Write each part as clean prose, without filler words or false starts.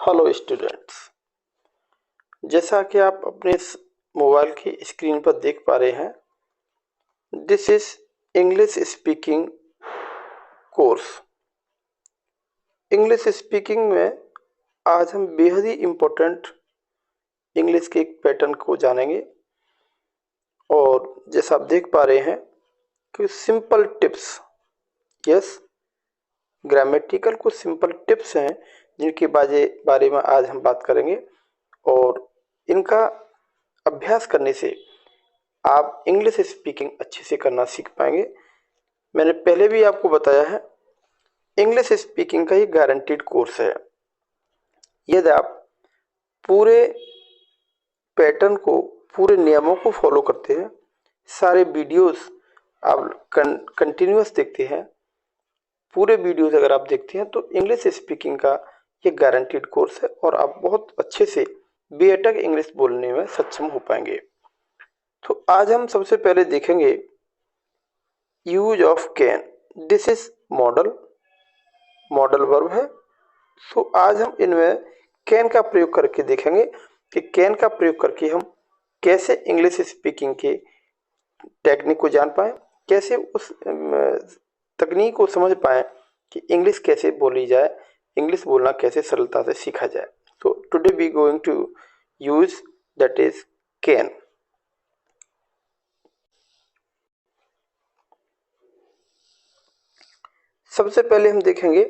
Hello students. जैसा कि आप अपने मोबाइल की स्क्रीन पर देख पा रहे हैं, this is English speaking course. English speaking में आज हम बेहद ही इम्पोर्टेंट इंग्लिश के एक पैटर्न को जानेंगे। और जैसा आप देख पा रहे हैं कि सिंपल टिप्स, यस, ग्रामेटिकल कुछ सिंपल टिप्स हैं जिनके बारे में आज हम बात करेंगे। और इनका अभ्यास करने से आप इंग्लिश स्पीकिंग अच्छे से करना सीख पाएंगे। मैंने पहले भी आपको बताया है, इंग्लिश स्पीकिंग का ये गारंटीड कोर्स है। यदि आप पूरे पैटर्न को, पूरे नियमों को फॉलो करते हैं, सारे वीडियोस आप कंटिन्यूअस देखते हैं, पूरे वीडियोस अगर आप देखते हैं, तो इंग्लिश स्पीकिंग का ये गारंटीड कोर्स है और आप बहुत अच्छे से बेअटक इंग्लिश बोलने में सक्षम हो पाएंगे। तो आज हम सबसे पहले देखेंगे use of can. This is modal verb है। सो आज हम इनमें कैन का प्रयोग करके देखेंगे कि कैन का प्रयोग करके हम कैसे इंग्लिश स्पीकिंग के टेक्निक को जान पाए, कैसे उस तकनीक को समझ पाए कि इंग्लिश कैसे बोली जाए, इंग्लिश बोलना कैसे सरलता से सीखा जाए। तो today we going to use that is can. सबसे पहले हम देखेंगे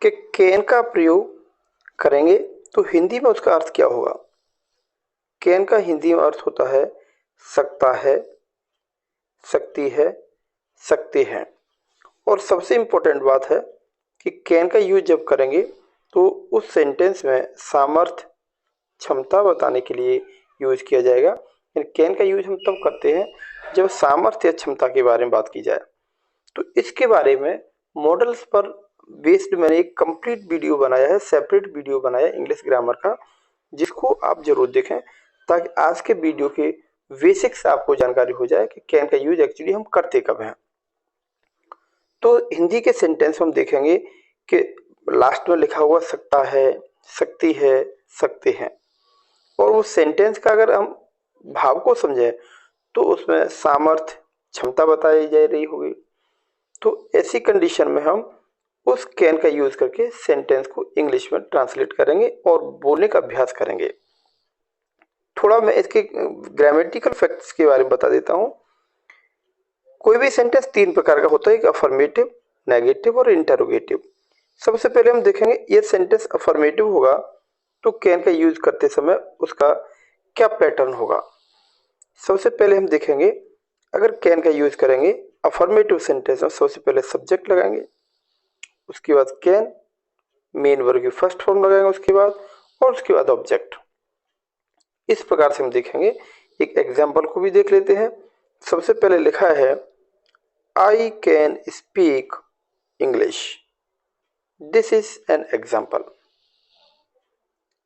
कि कैन का प्रयोग करेंगे तो हिंदी में उसका अर्थ क्या होगा। कैन का हिंदी में अर्थ होता है सकता है, सकती है, सकते हैं। और सबसे इम्पोर्टेंट बात है कि कैन का यूज जब करेंगे तो उस सेंटेंस में सामर्थ्य, क्षमता बताने के लिए यूज किया जाएगा। कैन का यूज हम तब करते हैं जब सामर्थ्य या क्षमता के बारे में बात की जाए। तो इसके बारे में मॉडल्स पर बेस्ड मैंने एक कंप्लीट वीडियो बनाया है, सेपरेट वीडियो बनाया है इंग्लिश ग्रामर का, जिसको आप जरूर देखें ताकि आज के वीडियो के बेसिक्स आपको जानकारी हो जाए कि कैन का यूज एक्चुअली हम करते कब हैं। तो हिंदी के सेंटेंस हम देखेंगे कि लास्ट में लिखा हुआ सकता है, सकती है, सकते हैं। और उस सेंटेंस का अगर हम भाव को समझें तो उसमें सामर्थ्य, क्षमता बताई जा रही होगी। तो ऐसी कंडीशन में हम उस कैन का यूज करके सेंटेंस को इंग्लिश में ट्रांसलेट करेंगे और बोलने का अभ्यास करेंगे। थोड़ा मैं इसके ग्रामेटिकल फैक्ट्स के बारे में बता देता हूं। कोई भी सेंटेंस तीन प्रकार का होता है, एक अफर्मेटिव, नेगेटिव और इंटरोगेटिव। सबसे पहले हम देखेंगे ये सेंटेंस अफर्मेटिव होगा तो कैन का यूज करते समय उसका क्या पैटर्न होगा। सबसे पहले हम देखेंगे अगर कैन का यूज करेंगे अफर्मेटिव सेंटेंस में, सबसे पहले सब्जेक्ट लगाएंगे, उसके बाद कैन, मेन वर्ब की फर्स्ट फॉर्म लगाएंगे उसके बाद, और उसके बाद ऑब्जेक्ट। इस प्रकार से हम देखेंगे। एक एग्जाम्पल को भी देख लेते हैं। सबसे पहले लिखा है I can speak English, this is an example.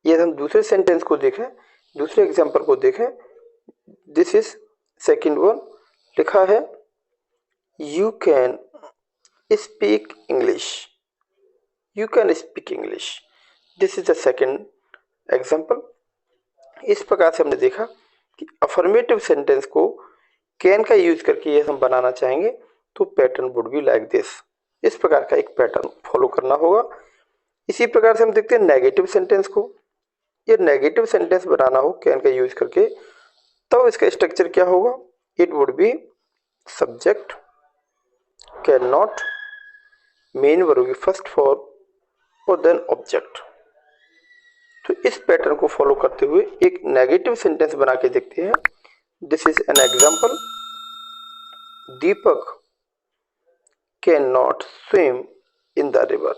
यदि हम दूसरे सेंटेंस को देखें, दूसरे एग्जाम्पल को देखें, दिस इज सेकेंड वन, लिखा है you can speak English, you can speak English, this is the second example. इस प्रकार से हमने देखा कि अफर्मेटिव सेंटेंस को कैन का यूज करके ये हम बनाना चाहेंगे तो pattern would be like this. इस प्रकार का एक पैटर्न फॉलो करना होगा। इसी प्रकार से हम देखते हैं नेगेटिव सेंटेंस को। ये नेगेटिव सेंटेंस बनाना हो कैन का यूज करके तो इसका स्ट्रक्चर क्या होगा। It would be subject, can not, main verb की फर्स्ट फॉर्म और देन ऑब्जेक्ट। तो इस पैटर्न को फॉलो करते हुए एक नेगेटिव सेंटेंस बना के देखते हैं। This is an example, Deepak can not swim in the river.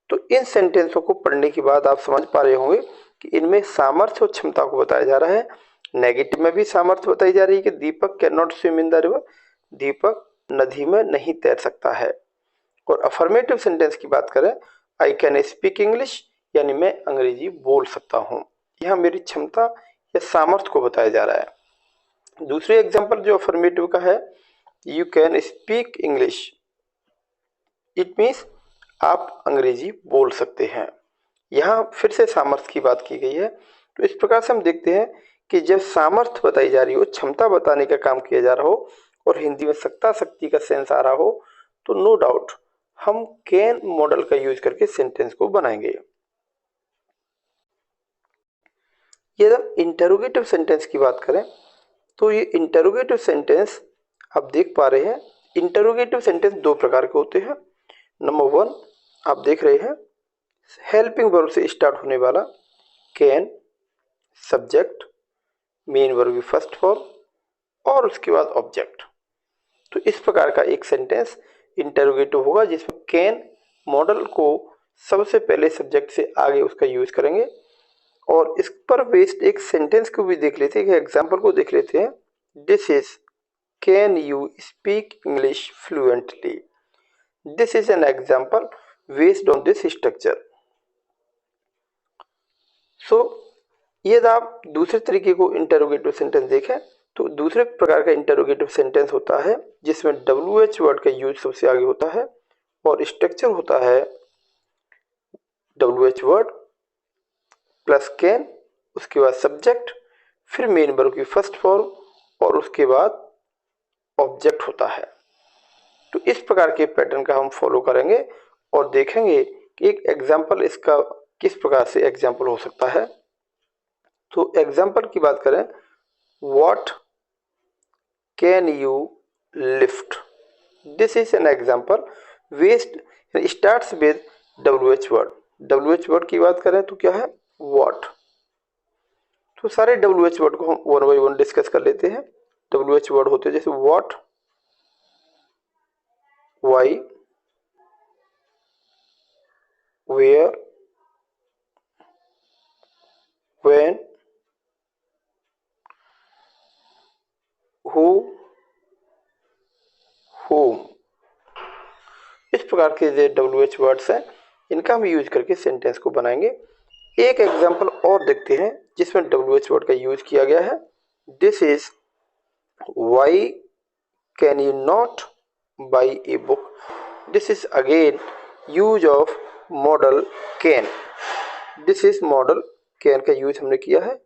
तो इन सेंटेंसों को पढ़ने के बाद आप समझ पा रहे होंगे कि इनमें सामर्थ्य और क्षमता को बताया जा रहा है। नेगेटिव में भी सामर्थ्य बताई जा रही है कि Deepak can not swim in the river, Deepak नदी में नहीं तैर सकता है। और अफर्मेटिव सेंटेंस की बात करें, आई कैन स्पीक इंग्लिश, यानी मैं अंग्रेजी बोल सकता हूँ। यहाँ मेरी क्षमता या सामर्थ्य को बताया जा रहा है। दूसरे एग्जाम्पल जो अफर्मेटिव का है, you can speak English, it means आप अंग्रेजी बोल सकते हैं। यहाँ फिर से सामर्थ्य की बात की गई है। तो इस प्रकार से हम देखते हैं कि जब सामर्थ्य बताई जा रही हो, क्षमता बताने का काम किया जा रहा हो और हिंदी में सत्ता शक्ति का सेंस आ रहा हो, तो नो डाउट हम कैन मॉडल का यूज करके सेंटेंस को बनाएंगे। यदि हम इंटरोगेटिव सेंटेंस की बात करें तो ये इंटरोगेटिव सेंटेंस आप देख पा रहे हैं, इंटरोगेटिव सेंटेंस दो प्रकार के होते हैं। नंबर वन आप देख रहे हैं हेल्पिंग वर्ब से स्टार्ट होने वाला कैन, सब्जेक्ट, मेन वर्ब की फर्स्ट फॉर्म और उसके बाद ऑब्जेक्ट। तो इस प्रकार का एक सेंटेंस इंटरोगेटिव होगा जिसमें कैन मॉडल को सबसे पहले सब्जेक्ट से आगे उसका यूज करेंगे। और इस पर बेस्ड एक सेंटेंस को भी देख लेते हैं, एक एग्जांपल को देख लेते हैं। This is can you speak English fluently. This is an example based on this structure. So यदि आप दूसरे तरीके को इंटरोगेटिव सेंटेंस देखें तो दूसरे प्रकार का इंटरोगेटिव सेंटेंस होता है जिसमें WH वर्ड का यूज सबसे आगे होता है और स्ट्रक्चर होता है WH वर्ड प्लस कैन, उसके बाद सब्जेक्ट, फिर मेन वर्ब की फर्स्ट फॉर्म और उसके बाद ऑब्जेक्ट होता है। तो इस प्रकार के पैटर्न का हम फॉलो करेंगे और देखेंगे कि एक एग्जाम्पल इसका किस प्रकार से एग्जाम्पल हो सकता है। तो एग्जाम्पल की बात करें, what can you lift. This is an example west starts with WH word. WH word की बात करें तो क्या है, व्हाट। तो सारे WH वर्ड को हम वन बाई वन डिस्कस कर लेते हैं। WH वर्ड होते हैं जैसे what, why, where, when, who, whom। इस प्रकार के जो WH वर्ड्स हैं इनका हम यूज करके सेंटेंस को बनाएंगे। एक एग्जांपल और देखते हैं जिसमें WH वर्ड का यूज किया गया है। This is why can you not buy a book. This is again use of modal can. This is modal can का यूज हमने किया है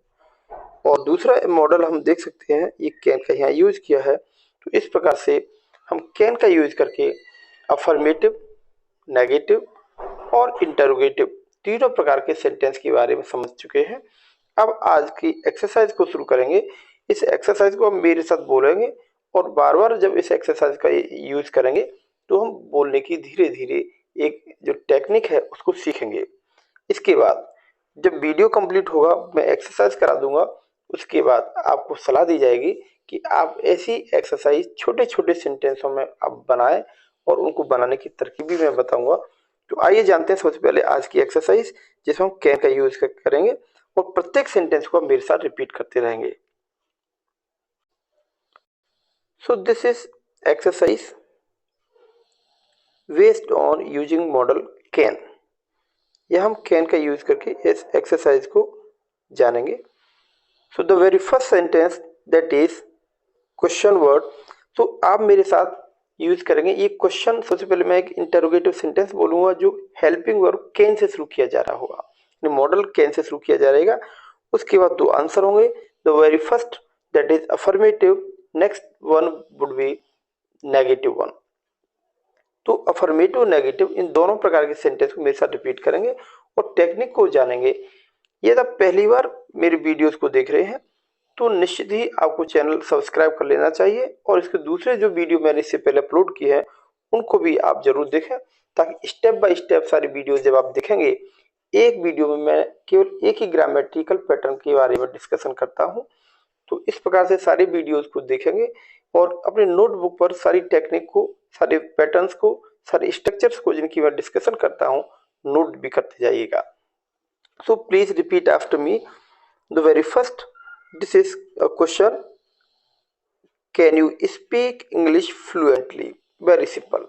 और दूसरा मॉडल हम देख सकते हैं ये कैन का यहाँ यूज किया है। तो इस प्रकार से हम कैन का यूज करके अफर्मेटिव, नेगेटिव और इंटरोगेटिव तीनों प्रकार के सेंटेंस के बारे में समझ चुके हैं। अब आज की एक्सरसाइज को शुरू करेंगे। इस एक्सरसाइज को हम मेरे साथ बोलेंगे और बार बार जब इस एक्सरसाइज का यूज करेंगे तो हम बोलने की धीरे धीरे एक जो टेक्निक है उसको सीखेंगे। इसके बाद जब वीडियो कंप्लीट होगा मैं एक्सरसाइज करा दूंगा, उसके बाद आपको सलाह दी जाएगी कि आप ऐसी एक्सरसाइज छोटे छोटे सेंटेंसों में आप बनाएं और उनको बनाने की तरकीब भी मैं बताऊंगा। तो आइए जानते हैं सबसे पहले आज की एक्सरसाइज जिसमें हम कैन का यूज करेंगे और प्रत्येक सेंटेंस को हम मेरे साथ रिपीट करते रहेंगे। So this is exercise based on using model can. यह हम कैन का यूज करके इस एक्सरसाइज को जानेंगे। So the very first sentence that is question word. तो आप मेरे साथ यूज करेंगे ये क्वेश्चन। सबसे पहले मैं एक इंटरोगेटिव सेंटेंस बोलूंगा जो हेल्पिंग वर्ब कैन से शुरू किया जा रहा होगा, मॉडल कैन से शुरू किया जा रहेगा। उसके बाद दो आंसर होंगे। The very first that is affirmative, next one would be negative one. तो अफर्मेटिव, नेगेटिव इन दोनों प्रकार के सेंटेंस को मेरे साथ रिपीट करेंगे और टेक्निक को जानेंगे। यदि आप पहली बार मेरे वीडियोस को देख रहे हैं तो निश्चित ही आपको चैनल सब्सक्राइब कर लेना चाहिए और इसके दूसरे जो वीडियो मैंने इससे पहले अपलोड किए हैं उनको भी आप जरूर देखें, ताकि स्टेप बाय स्टेप सारी वीडियो जब आप देखेंगे, एक वीडियो में मैं केवल एक ही ग्रामेटिकल पैटर्न के बारे में डिस्कशन करता हूं। तो इस प्रकार से सारे वीडियोस को देखेंगे और अपने नोटबुक पर सारी टेक्निक को, सारे पैटर्न्स को, सारे स्ट्रक्चर्स को जिनकी मैं डिस्कशन करता हूं नोट भी करते जाइएगा। So please repeat after me. The very first, this is a question, can you speak English fluently? Very simple.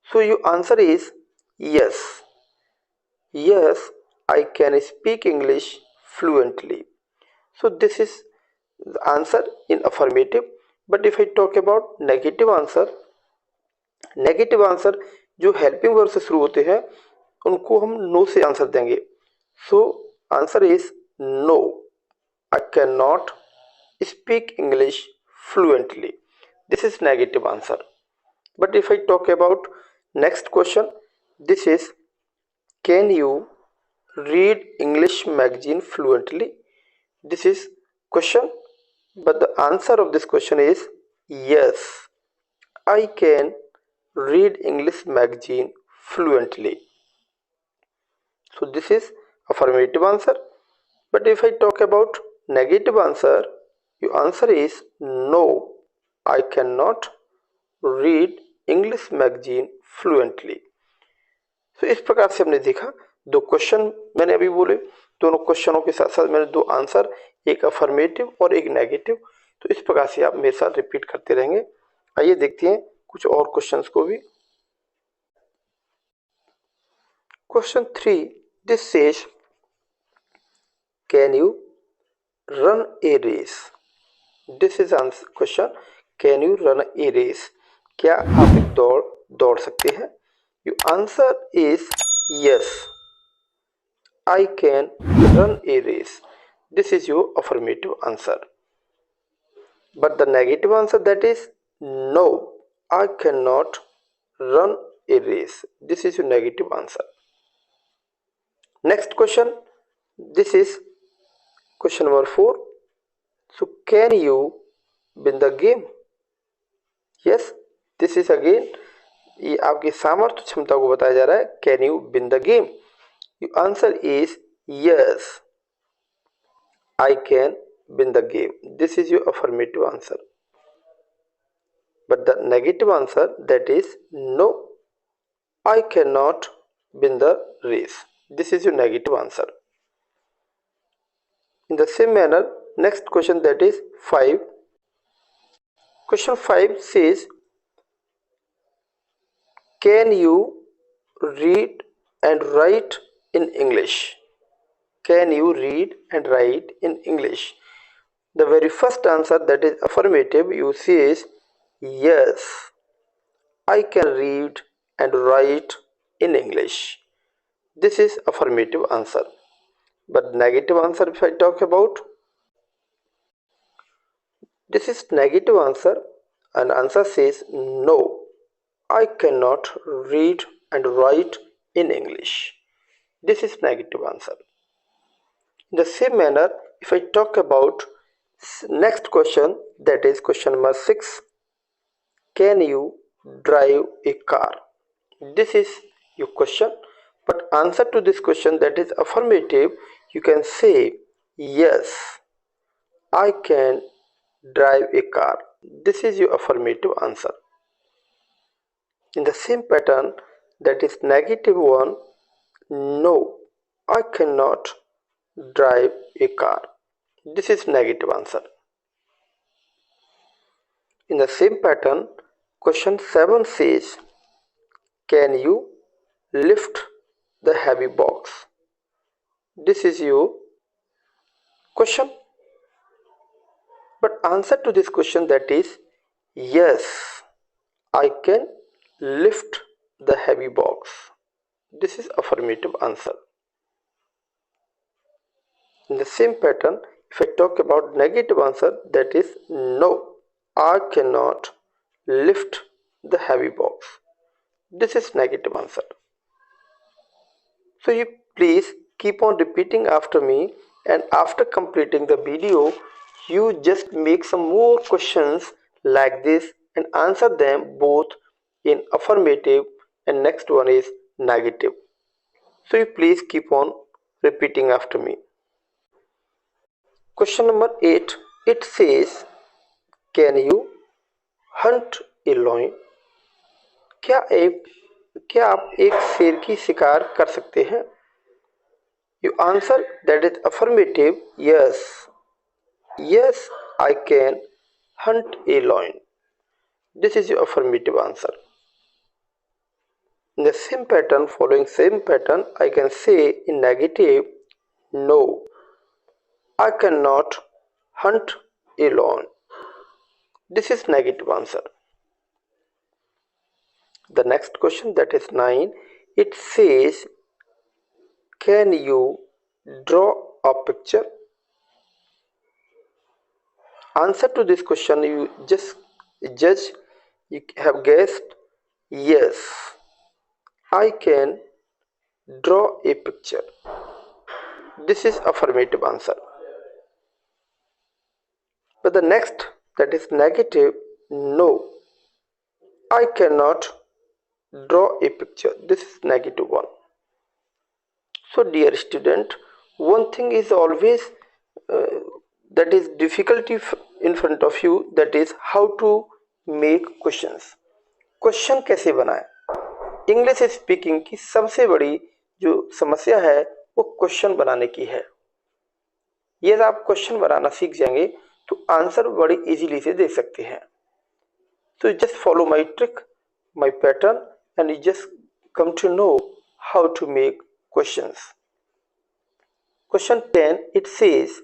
So your answer is yes. Yes, I can speak English fluently. So this is the answer in affirmative. But if I talk about negative answer जो helping verb से शुरू होते हैं उनको हम no से answer देंगे। So answer is no, I can not speak English fluently. This is negative answer. But if I talk about next question, this is, can you read English magazine fluently? This is question, but the answer of this question is yes, I can read English magazine fluently. So this is affirmative answer. But if I talk about negative answer, your answer is no, I cannot read English magazine fluently. तो इस प्रकार से हमने देखा, दो question मैंने अभी बोले, दोनों क्वेश्चनों के साथ साथ मैंने दो आंसर, एक अफर्मेटिव और एक नेगेटिव। तो इस प्रकार से आप मेरे साथ रिपीट करते रहेंगे। आइए देखते हैं कुछ और क्वेश्चंस को भी। Question 3, this says, can you run a race? This is answer question, can you run a race? क्या आप एक दौड़ दौड़ सकते हैं? You answer is yes, I can run a race. This is your affirmative answer. But the negative answer, that is no, I cannot run a race. This is your negative answer. Next question. This is question number 4. So can you win the game? Yes, this is again, ये आपकी सामर्थ्य क्षमता को बताया जा रहा है। Can you win the game? Your answer is yes, I can win the game. This is your affirmative answer. But the negative answer, that is no, I cannot win the race. This is your negative answer. In the same manner, next question, that is 5. Question 5 says, can you read and write in English? Can you read and write in English? The very first answer, that is affirmative, you see is yes, I can read and write in English. This is affirmative answer. But negative answer, if I talk about, this is negative answer, and answer says no, I cannot read and write in English. This is negative answer. In the same manner, if I talk about next question, that is question number 6, can you drive a car? This is your question, but answer to this question, that is affirmative, you can say yes, I can drive a car. This is your affirmative answer. In the same pattern, that is negative one, no, I cannot drive a car. This is negative answer. In the same pattern, question 7 says, can you lift the heavy box? This is your question, but answer to this question, that is yes, I can lift the heavy box. This is affirmative answer. In the same pattern, if I talk about negative answer, that is no, I cannot lift the heavy box. This is negative answer. So you please keep on repeating after me, and after completing the video, you just make some more questions like this and answer them both in affirmative, and next one is negative. So you please keep on repeating after me. Question number 8, it says, can you hunt a lion? क्या आप एक शेर की शिकार कर सकते हैं? You answer, that is affirmative, yes, yes, I can hunt a lion. This is your affirmative answer. In the same pattern, following same pattern, I can say in negative, no, I cannot hunt a lion. This is negative answer. The next question, that is 9, it says, Can you draw a picture? Answer to this question, you just judge, you have guessed, yes, I can draw a picture. This is affirmative answer. But the next, that is negative, no, I cannot draw a picture. This is negative one. So dear student, one thing is always uh, that is difficulty in front of you, that is how to make questions. Question कैसे बनाएं? English speaking की सबसे बड़ी जो समस्या है वो question बनाने की है। यदि आप क्वेश्चन बनाना सीख जाएंगे तो आंसर बड़ी इजीली से दे सकते हैं। So just follow my trick, my pattern, and you just come to know how to make questions. Question 10, it says,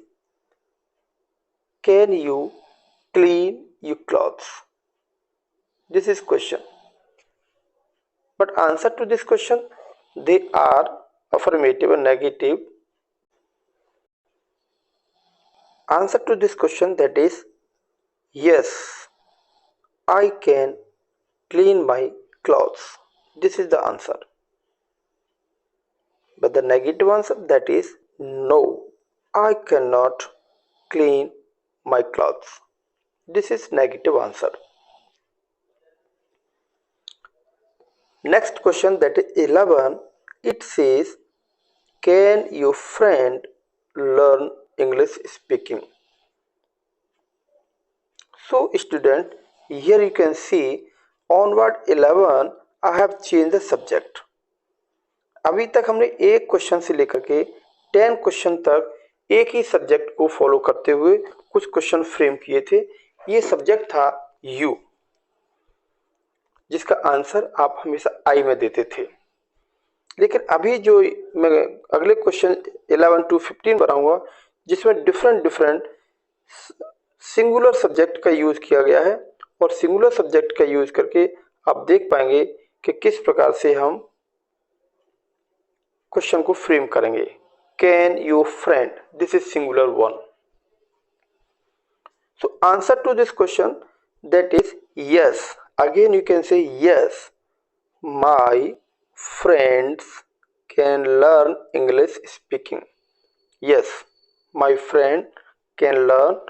can you clean your clothes? This is question. But answer to this question, they are affirmative and negative. Answer to this question, that is, yes, I can clean my clothes. This is the answer. But the negative answer, that is, no, I cannot clean my clothes. This is negative answer. Next question, that is 11, it says, can your friend learn English speaking? So student, here you can see on word 11 I have changed the subject. अभी तक हमने एक question से लेकर के 10 question तक एक ही subject को फॉलो करते हुए कुछ क्वेश्चन फ्रेम किए थे। ये सब्जेक्ट था यू, जिसका आंसर आप हमेशा आई में देते थे। लेकिन अभी जो मैं अगले क्वेश्चन 11 to 15 बनाऊंगा, जिसमें डिफरेंट सिंगुलर सब्जेक्ट का यूज किया गया है, और सिंगुलर सब्जेक्ट का यूज करके आप देख पाएंगे कि किस प्रकार से हम क्वेश्चन को फ्रेम करेंगे। Can your friend, this is singular one. So answer to this question, that is yes. Again you can say yes, my friends can learn English speaking. Yes, my friend can learn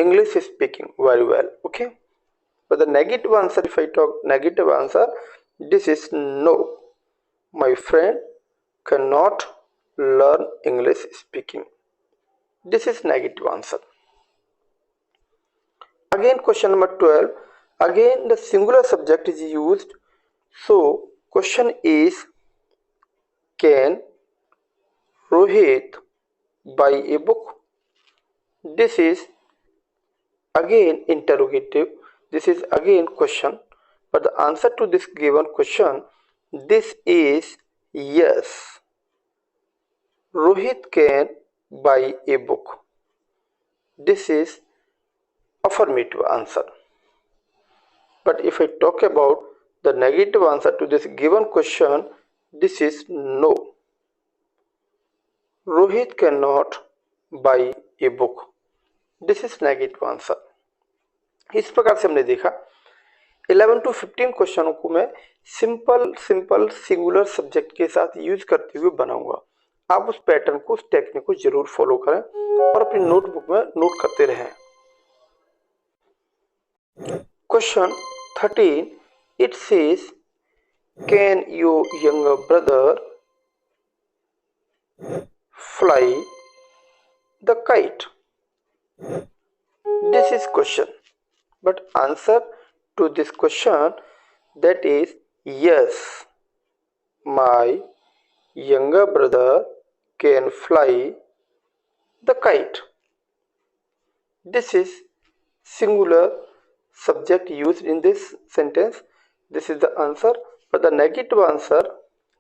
English speaking very well. Okay, but the negative answer, if I talk negative answer, this is no, my friend cannot learn English speaking. This is negative answer. Again question number 12, again the singular subject is used. So question is, can Rohit buy a book? This is again interrogative, this is again question, but the answer to this given question, this is yes, Rohit can buy a book. This is affirmative answer. But if I talk about the negative answer to this given question, this is no, Rohit cannot buy a book. This is negative answer. इस प्रकार से हमने देखा 11 to 15 क्वेश्चनों को मैं simple singular subject के साथ use करते हुए बनाऊंगा। आप उस पैटर्न को, उस टेक्निक को जरूर फॉलो करें और अपनी नोटबुक में नोट करते रहें। Question 13, it says, can your younger brother fly the kite? This is question, but answer to this question, that is yes, my younger brother can fly the kite. This is singular subject used in this sentence. This is the answer, but the negative answer,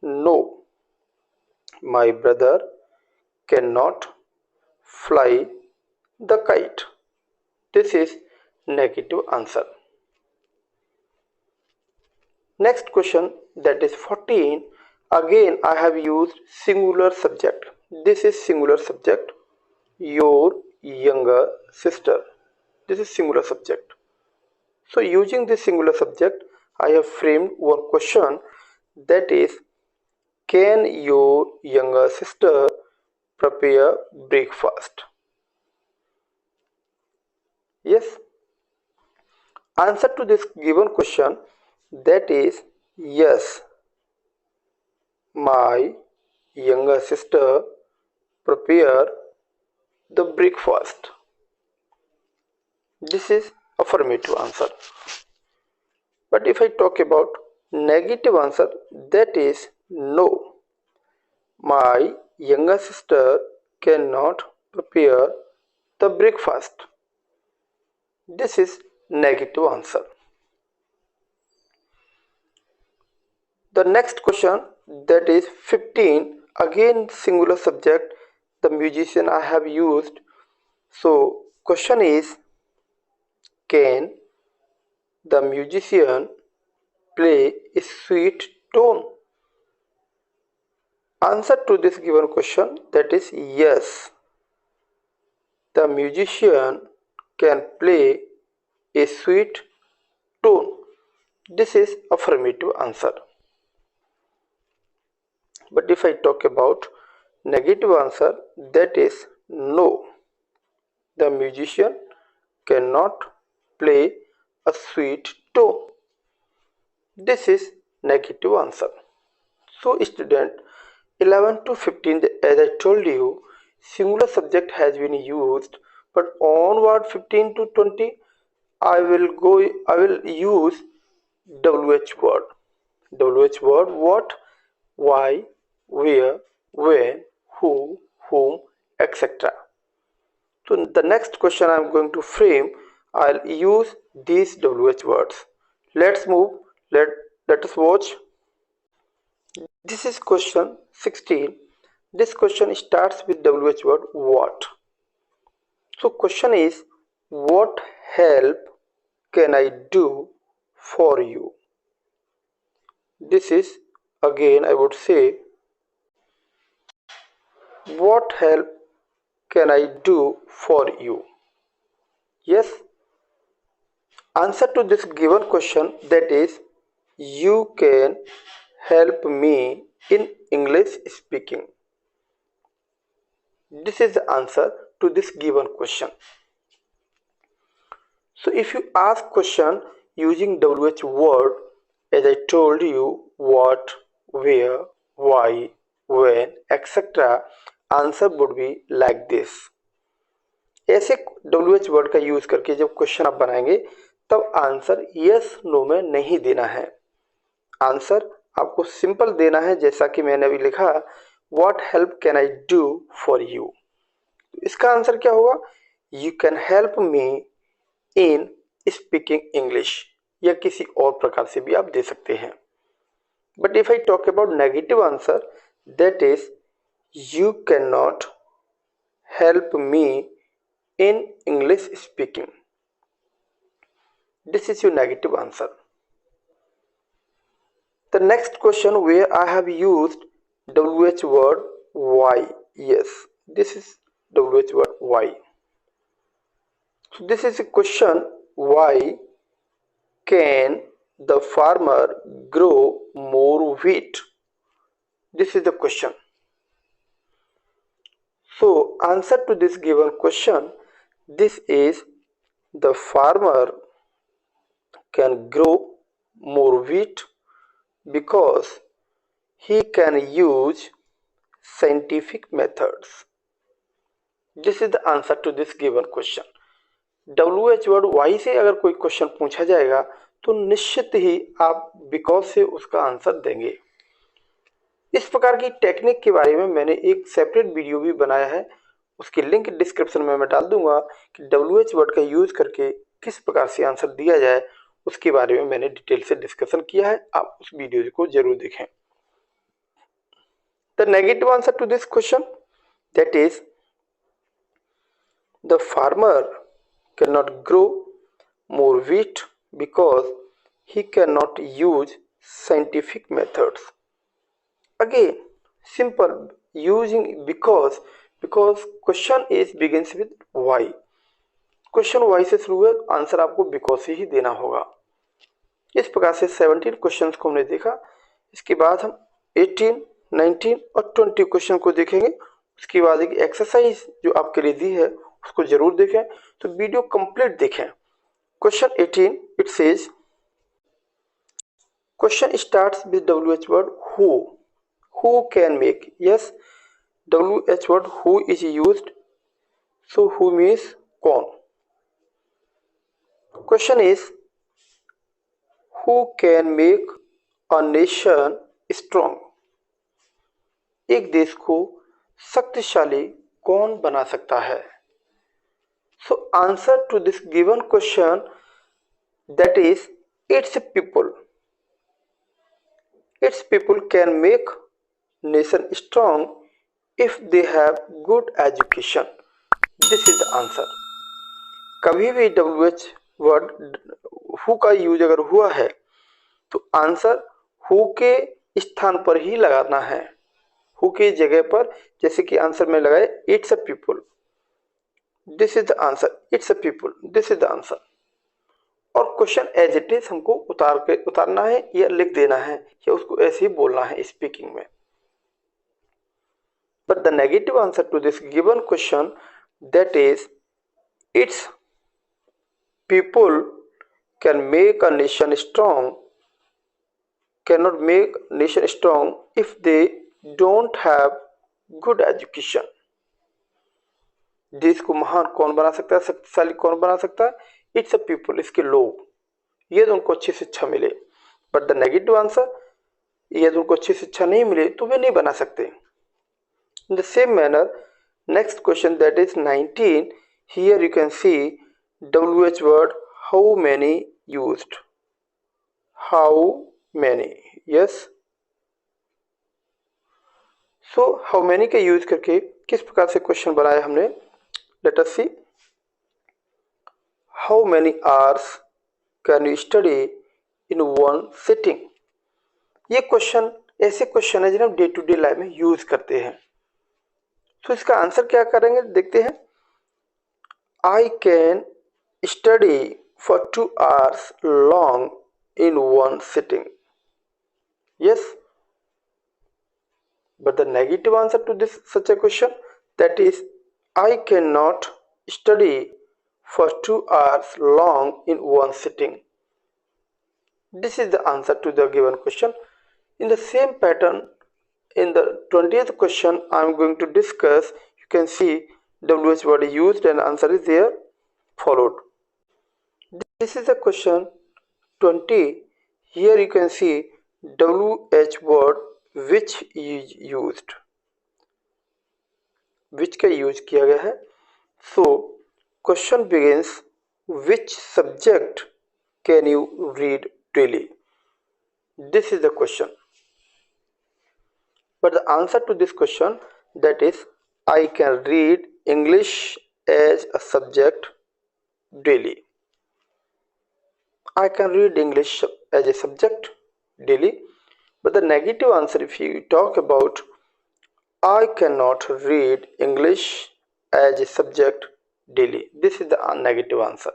no, my brother cannot fly the kite. This is negative answer. Next question, that is 14, Again, I have used singular subject. This is singular subject. Your younger sister. This is singular subject. So using this singular subject, I have framed one question, that is, can your younger sister prepare breakfast? Yes. Answer to this given question, that is yes. My younger sister prepare the breakfast. This is affirmative answer. But if I talk about negative answer, that is no. My younger sister cannot prepare the breakfast. This is negative answer. The next question, that is 15, again singular subject, the musician I have used. So question is, can the musician play a sweet tone? Answer to this given question, that is yes. The musician can play a sweet tone. This is affirmative answer. But if I talk about negative answer, that is no. The musician cannot play a sweet tone. This is negative answer. So student, 11 to 15, as I told you, singular subject has been used, but onward 15 to 20, I will use WH word. WH word, what, why, where, when, who, whom, etc. So the next question I am going to frame, I'll use these WH words. Let's move. Let us watch. This is question 16. This question starts with WH word what. So question is, what help can I do for you? This is, again I would say, what help can I do for you? Yes. Answer to this given question, that is, you can help me in English speaking. This is the answer to this given question. So if you ask question using WH word, as I told you, what, where, why, when, etc., answer would be like this. ऐसे WH word का use करके जब question आप बनाएंगे, तब answer yes no में नहीं देना है. आंसर आपको सिंपल देना है, जैसा कि मैंने अभी लिखा, what help can I do for you. इसका आंसर क्या होगा? You can help me in speaking English, या किसी और प्रकार से भी आप दे सकते हैं. But if I talk about negative answer, that is you can not help me in English speaking. This is your negative answer. The next question where I have used WH word why. Yes, this is WH word why. So this is a question, why can the farmer grow more wheat? This is the question. So answer to this given question, this is, the farmer can grow more wheat because he can use scientific methods. This is the answer to this given question. WH word why से अगर कोई question पूछा जाएगा तो निश्चित ही आप because से उसका आंसर देंगे. इस प्रकार की टेक्निक के बारे में मैंने एक सेपरेट वीडियो भी बनाया है, उसकी लिंक डिस्क्रिप्शन में मैं डाल दूंगा कि WH वर्ड का यूज करके किस प्रकार से आंसर दिया जाए, उसके बारे में मैंने डिटेल से डिस्कशन किया है. आप उस वीडियो को जरूर देखें. The negative answer to this question, that is, the farmer can not grow more wheat because he can not use scientific methods. Again, simple using because question is begins with why. Question why से शुरू है, answer आपको because से ही देना होगा। इस प्रकार से 17 क्वेश्चंस को हमने देखा। इसके बाद हम 18, 19 और 20 क्वेश्चन को देखेंगे। उसके बाद एक एक्सरसाइज जो आपके लिए दी है उसको जरूर देखें, तो वीडियो कंप्लीट देखें। Question 18 it says, question starts with WH word who can make. Yes, WH word who is used, so who means कौन। Question is who can make a nation strong. एक देश को शक्तिशाली कौन बना सकता है। So answer to this given question that is it's people. It's people can make nation strong if they have good education. This is the answer. कभी भी WH वर्ड हु का यूज अगर हुआ है तो आंसर हु के स्थान पर ही लगाना है, हु की जगह पर। जैसे कि आंसर में लगाए it's a people, this is the answer, it's a people, this is the answer. और क्वेश्चन एज इट इज हमको उतारना है या लिख देना है या उसको ऐसे ही बोलना है स्पीकिंग में। But the negative answer to this given question that is it's people can make a nation strong, cannot make nation strong if they don't have good education। देश को महान कौन बना सकता है, शक्तिशाली कौन बना सकता है? इट्स अ पीपल, इसके लोग, यदि उनको अच्छी शिक्षा मिले। बट द नेगेटिव आंसर, यदि उनको अच्छी शिक्षा नहीं मिले तो वे नहीं बना सकते। In the same manner next question that is 19, here you can see WH word how many used, how many, yes। so how many का यूज करके किस प्रकार से क्वेश्चन बनाया हमने, let us see। how many hours can you study in one sitting। ये question ऐसे question है जिन्हें हम डे टू डे लाइफ में यूज करते हैं। तो इसका आंसर क्या करेंगे देखते हैं। I can study for 2 hours long in one sitting। Yes, but the negative answer to this such a question that is I cannot study for 2 hours long in one sitting। This is the answer to the given question. In the same pattern, in the 20th question I am going to discuss, you can see WH word used and answer is there followed। This is the question 20. Here you can see WH word which is used, which का use किया गया है। So question begins, which subject can you read daily। This is the question, but the answer to this question that is I can read English as a subject daily। I can read English as a subject daily, but the negative answer if you talk about I cannot read English as a subject daily, this is the negative answer।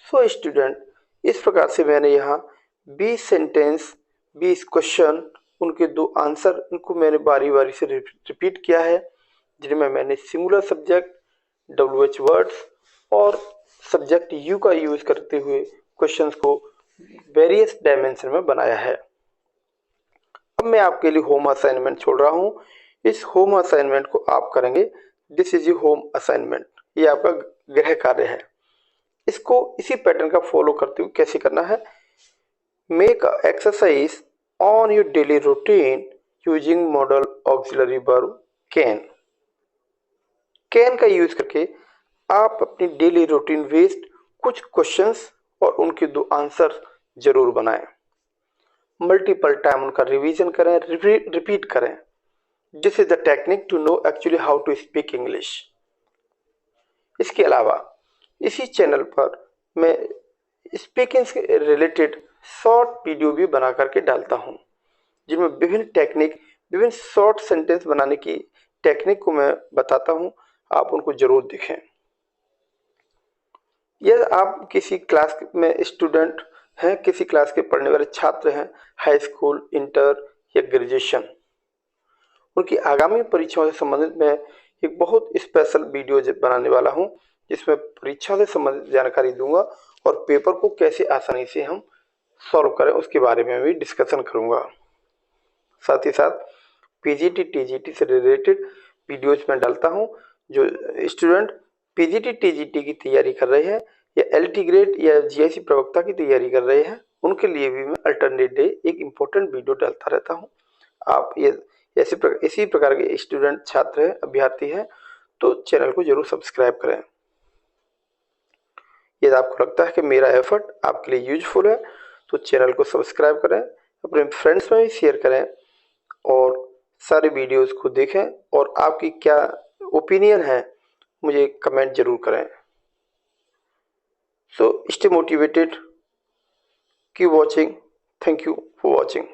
So student, इस प्रकार से मैंने यहाँ 20 sentence 20 question उनके 2 answer उनको मैंने बारी बारी से रिपीट किया है, जिनमें मैंने सिंगुलर सब्जेक्ट WH वर्ड्स और सब्जेक्ट यू का यूज करते हुए क्वेश्चंस को वेरियस डायमेंशन में बनाया है। अब मैं आपके लिए होम असाइनमेंट छोड़ रहा हूं। इस होम असाइनमेंट को आप करेंगे। दिस इज होम असाइनमेंट, ये आपका गृह कार्य है। इसको इसी पैटर्न का फॉलो करते हुए कैसे करना है, make exercise on your daily routine using modal auxiliary verb can. Can का यूज करके आप अपनी डेली रूटीन बेस्ड कुछ क्वेश्चंस और उनके 2 आंसर जरूर बनाएं। मल्टीपल टाइम उनका रिवीजन करें, रिपीट करें। This is the technique to know actually how to speak English. इसके अलावा इसी चैनल पर मैं स्पीकिंग से रिलेटेड शॉर्ट वीडियो भी बना करके डालता हूं, जिनमें विभिन्न टेक्निक, विभिन्न शॉर्ट सेंटेंस बनाने की टेक्निक को मैं बताता हूं, आप उनको जरूर देखें। यदि आप किसी क्लास में स्टूडेंट हैं, किसी क्लास के पढ़ने वाले छात्र हैं, हाई स्कूल, इंटर या ग्रेजुएशन, उनकी आगामी परीक्षाओं से संबंधित मैं एक बहुत स्पेशल वीडियो बनाने वाला हूं, जिसमें परीक्षा से संबंधित जानकारी दूंगा और पेपर को कैसे आसानी से हम सॉल्व करें उसके बारे में भी डिस्कशन करूंगा। साथ ही साथ पीजीटी, टीजीटी से रिलेटेड वीडियोज में डालता हूं। जो स्टूडेंट पीजीटी, टीजीटी की तैयारी कर रहे हैं या एलटी ग्रेड या जीआईसी प्रवक्ता की तैयारी कर रहे हैं, उनके लिए भी मैं अल्टरनेट डे एक इम्पोर्टेंट वीडियो डालता रहता हूं। आप ये इसी प्रकार के स्टूडेंट, छात्र हैं, अभ्यर्थी हैं, तो चैनल को जरूर सब्सक्राइब करें। यदि आपको लगता है कि मेरा एफर्ट आपके लिए यूजफुल है तो चैनल को सब्सक्राइब करें, अपने फ्रेंड्स में भी शेयर करें और सारे वीडियोस को देखें और आपकी क्या ओपिनियन है मुझे कमेंट जरूर करें। So stay motivated, keep watching, thank you for watching.